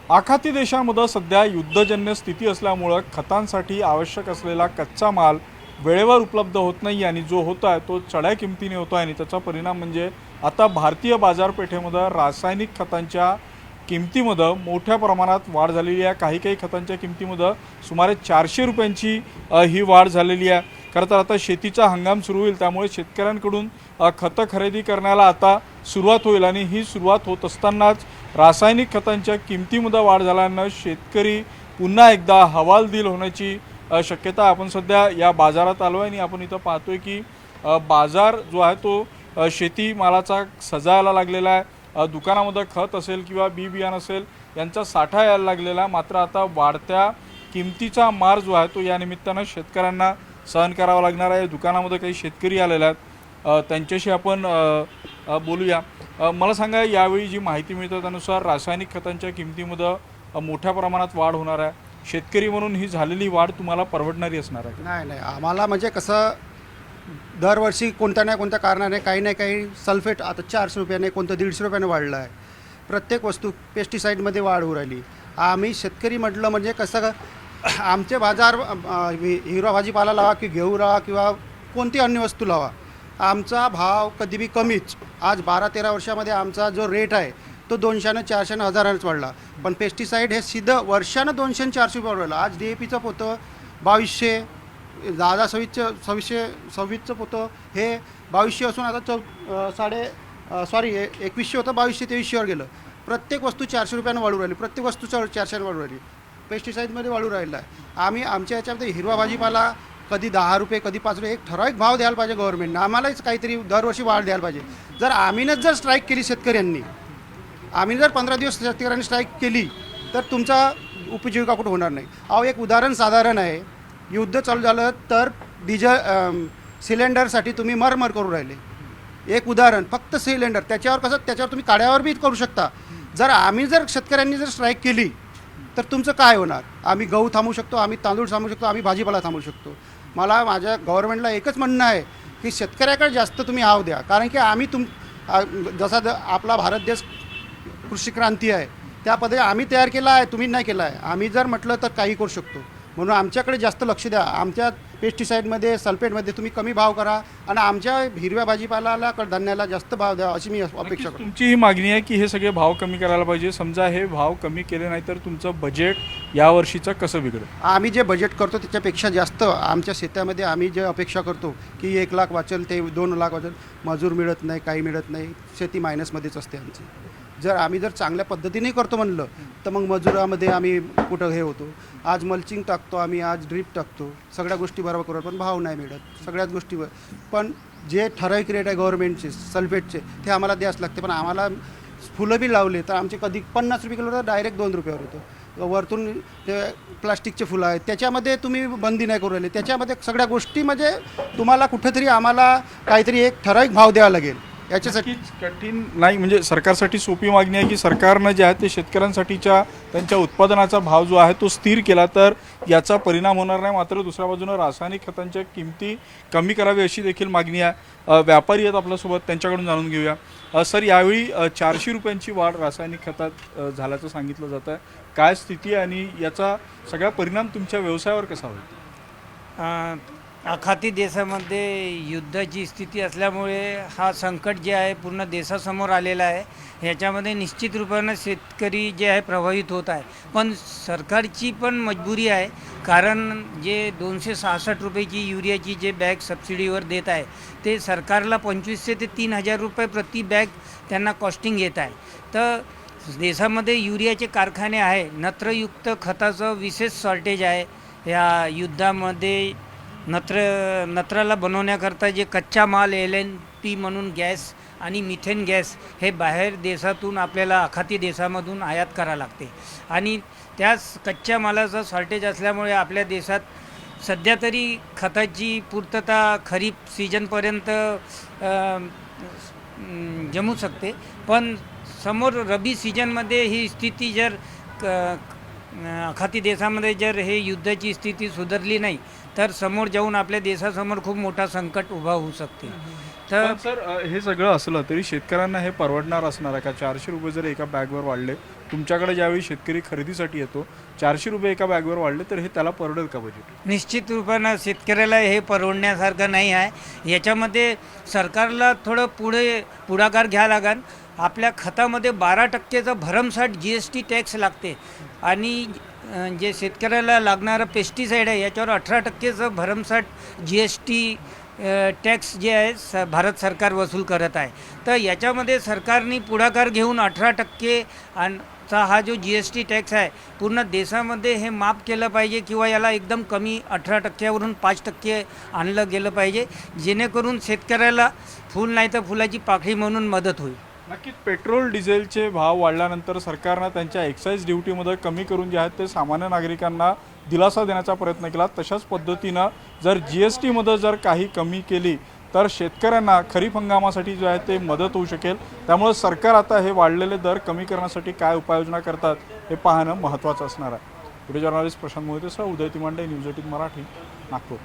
आखाती देशांमध्ये सध्या युद्धजन्य स्थिती असल्यामुळं खतांसाठी आवश्यक असलेला कच्चा माल वेळेवर उपलब्ध होत नाही आणि जो होत आहे तो चढ्या किमतीने होतो आहे आणि त्याचा परिणाम म्हणजे आता भारतीय बाजारपेठेमध्ये रासायनिक खतांच्या किमतीमध्ये मोठ्या प्रमाणात वाढ झालेली आहे। काही काही खतांच्या किमतीमध्ये सुमारे 400 रुपयांची ही वाढ झालेली आहे। खरं तर आता शेतीचा हंगाम सुरू होईल, त्यामुळे शेतकऱ्यांकडून खतं खरेदी करण्याला आता सुरुवात होईल आणि ही सुरुवात होत असतानाच रासायनिक खतांच्या किमतीमध्ये वाढ झाल्यानं शेतकरी पुन्हा एकदा हवालदिल होण्याची शक्यता। आपण सध्या या बाजारात आलो आहे आणि आपण इथं पाहतोय की बाजार जो आहे तो शेतीमालाचा सजायला लागलेला आहे। दुकानामध्ये खत असेल किंवा बी बियाणं असेल यांचा साठा यायला लागलेला आहे। मात्र आता वाढत्या किमतीचा मार जो आहे तो या निमित्तानं शेतकऱ्यांना सहन करावा लागणार आहे। दुकानामध्ये काही शेतकरी आलेले आहेत, त्यांच्याशी आपण बोलूया। मला सांगा, यावेळी जी माहिती मिळते त्यानुसार रासायनिक खतांच्या किमतीमध्ये मोठ्या प्रमाणात वाढ होणार आहे। शेतकरी म्हणून ही झालेली वाढ तुम्हाला परवडणारी असणार आहे? नाही नाही, आम्हाला म्हणजे कसं दरवर्षी कोणत्या ना कोणत्या कारणाने काही ना काही सल्फेट आता 400 रुपयाने, कोणतं 150 रुपयाने वाढलं आहे। प्रत्येक वस्तू पेस्टिसाईडमध्ये वाढ होऊ राहिली। आम्ही शेतकरी म्हटलं म्हणजे कसं आमचे बाजार हिरवा भाजीपाला लावा की घेऊ राहा किंवा कोणती अन्य वस्तू लावा, आमचा भाव कधी बी कमीच। आज 12-13 वर्षामध्ये आमचा जो रेट आहे तो 200, 400, 1000 वाढला। पण पेस्टिसाईड हे सीधं वर्षानं 200-400 रुपये वाढलं। आज DAPचं पोतं 2200, दादा 2600 पोतं हे 2200 असून आता 2100 होतं, 2200-2300वर गेलं। प्रत्येक वस्तू 400 रुपयानं वाढू राहिली, प्रत्येक वस्तू 400 वाढू राहिली। पेस्टिसाईडमध्ये वाढू राहिला आहे। आम्ही आमच्या याच्यामध्ये हिरवा भाजीपाला कधी 10 रुपये, कधी 5 रुपये, एक ठराविक भाव द्यायला पाहिजे गव्हर्नमेंटनं। आम्हालाच काहीतरी दरवर्षी वाढ द्यायला पाहिजे। जर आम्हीच जर स्ट्राईक केली शेतकऱ्यांनी, आम्ही जर 15 दिवस शेतकऱ्यांनी स्ट्राईक केली तर तुमचा उपजीविका कुठं होणार नाही। अहो, एक उदाहरण साधारण आहे, युद्ध चालू झालं तर डिझेल सिलेंडरसाठी तुम्ही मरमर करू राहिले। एक उदाहरण, फक्त सिलेंडर, त्याच्यावर तुम्ही काड्यावर बी करू शकता। जर आम्ही जर शेतकऱ्यांनी जर स्ट्राईक केली तर तुमचं काय होणार? आम्ही गहू थांबवू शकतो, आम्ही तांदूळ थांबवू शकतो, आम्ही भाजीपाला थांबवू शकतो। मला माझ्या गव्हर्नमेंटला एकच म्हणणं आहे की शेतकऱ्याकडे जास्त तुम्ही हाव द्या, कारण की आम्ही जसा आपला भारत देश कृषी क्रांती आहे त्या पद्धती आम्ही तयार केला आहे, तुम्ही नाही केला आहे। आम्ही जर म्हटलं तर काही करू शकतो, म्हणून आमच्याकडे जास्त लक्ष द्या। आमच्या पेस्टिसाईडमध्ये, सल्फेटमध्ये तुम्ही कमी भाव करा आणि आमच्या हिरव्या भाजीपाल्याला, कडधान्याला जास्त भाव द्या, अशी मी अपेक्षा करतो। तुमची ही मागणी आहे की हे सगळे भाव कमी करायला पाहिजे। समजा हे भाव कमी केले नाही तर तुमचं बजेट यावर्षीचं कसं बिघडेल? आम्ही जे बजेट करतो त्याच्यापेक्षा जास्त आमच्या शेतामध्ये आम्ही जे अपेक्षा करतो की 1 लाख वाचेल, ते 2 लाख वाचेल, मजूर मिळत नाही, काही मिळत नाही, शेती मायनसमध्येच असते आमची। जर आम्ही जर चांगल्या पद्धतीने करतो म्हणलं तर मग मजुरामध्ये आम्ही कुठं हे होतो। आज मल्चिंग टाकतो आम्ही, आज ड्रीप टाकतो, सगळ्या गोष्टी बरोबर करू, पण भाव नाही मिळत सगळ्याच गोष्टीवर। पण जे ठराविक रेट आहे गव्हर्नमेंटचे सल्फेटचे ते आम्हाला द्यास लागते। पण आम्हाला फुलं बी लावले तर आमचे कधी 50 रुपये किलो तर डायरेक्ट 2 रुपयावर होतं। वरतून ते प्लास्टिकचे फुलं आहेत त्याच्यामध्ये तुम्ही बंदी नाही करू राहिले। त्याच्यामध्ये सगळ्या गोष्टी म्हणजे तुम्हाला कुठेतरी आम्हाला काहीतरी एक ठराविक भाव द्यावा लागेल। याच्यासाठी कठीण नाही, म्हणजे सरकारसाठी सोपी मागणी आहे की सरकारनं जे आहे ते शेतकऱ्यांसाठीच्या त्यांच्या उत्पादनाचा भाव जो आहे तो स्थिर केला तर याचा परिणाम होणार नाही। मात्र दुसऱ्या बाजूनं रासायनिक खतांच्या किमती कमी करावी अशी देखील मागणी आहे। व्यापारी आहेत आपल्यासोबत, त्यांच्याकडून जाणून घेऊया। सर, यावेळी 400 रुपयांची वाढ रासायनिक खतात झाल्याचं सांगितलं जातं आहे, काय स्थिती आहे आणि याचा सगळा परिणाम तुमच्या व्यवसायावर कसा होईल? आखाती देशामध्ये युद्धाची स्थिती असल्यामुळे हा संकट जे आहे पूर्ण देशासमोर आलेला आहे। ह्याच्यामध्ये निश्चित रूपानं शेतकरी जे आहे प्रभावित होत आहे, पण सरकारची पण मजबुरी आहे, कारण जे 266 रुपयाची युरियाची जे बॅग सबसिडीवर देत आहे ते सरकारला 2500 ते 3000 रुपये प्रति बॅग त्यांना कॉस्टिंग येत आहे। तर देशामध्ये युरियाचे कारखाने आहे, नत्रयुक्त खताचं विशेष शॉर्टेज आहे। या युद्धामध्ये नत्राला बनवण्याकरता जे कच्चा माल LNP म्हणून गॅस आणि मिथेन गॅस हे बाहेर देशातून आपल्याला आखाती देशामधून आयात करावं लागते आणि त्याच कच्च्या मालाचा शॉर्टेज असल्यामुळे आपल्या देशात सध्या तरी खताची पूर्तता खरीप सीजनपर्यंत जमू शकते, पण समोर रबी सीजनमध्ये ही स्थिती जर आखाती देशामध्ये जर हे युद्धाची स्थिती सुधारली नाही तर समोर जाऊन आपल्या देशासमोर खूप मोठा संकट उभा होऊ शकते। तर सर, हे सगळं असलं तरी शेतकऱ्यांना हे परवडणार असणार आहे का? 400 रुपये जर एका बॅगवर वाढले तुमच्याकडे ज्यावेळी शेतकरी खरेदीसाठी येतो 400 रुपये एका बॅगवर वाढले तर हे त्याला परवडेल का बजेट? निश्चित रूपानं शेतकऱ्याला हे परवडण्यासारखं नाही आहे. याच्यामध्ये सरकारला थोडं पुढाकार घ्या लागेल. आपल्या खतामध्ये 12% भरमसाठ GST टॅक्स लागते आणि जे शेतकऱ्याला लागणारं पेस्टिसाईड आहे याच्यावर 18% भरमसाठ GST टॅक्स जे आहे भारत सरकार वसूल करत आहे. तर याच्यामध्ये सरकारने पुढाकार घेऊन 18% चा हा जो GST टॅक्स आहे पूर्ण देशामध्ये हे माफ केलं पाहिजे किंवा याला एकदम कमी 18%वरून 5% आणलं गेलं पाहिजे, जेणेकरून शेतकऱ्याला फूल नाही तर फुलाची पाकळी म्हणून मदत होईल. नक्कीच पेट्रोल डिझेलचे भाव वाढल्यानंतर सरकारनं त्यांच्या एक्साईज ड्युटीमध्ये कमी करून जे आहेत ते सामान्य नागरिकांना दिलासा देण्याचा प्रयत्न केला. तशाच पद्धतीनं जर GSTमध्ये जर काही कमी केली तर शेतकऱ्यांना खरीप हंगामासाठी जे आहे ते मदत होऊ शकेल. त्यामुळे सरकार आता हे वाढलेले दर कमी करण्यासाठी काय उपाययोजना करतात हे पाहणं महत्त्वाचं असणार आहे. व्हिडिओ जर्नलिस्ट प्रशांत मोहितेसह उदय तिमांडे, न्यूज 18 मराठी, नागपूर.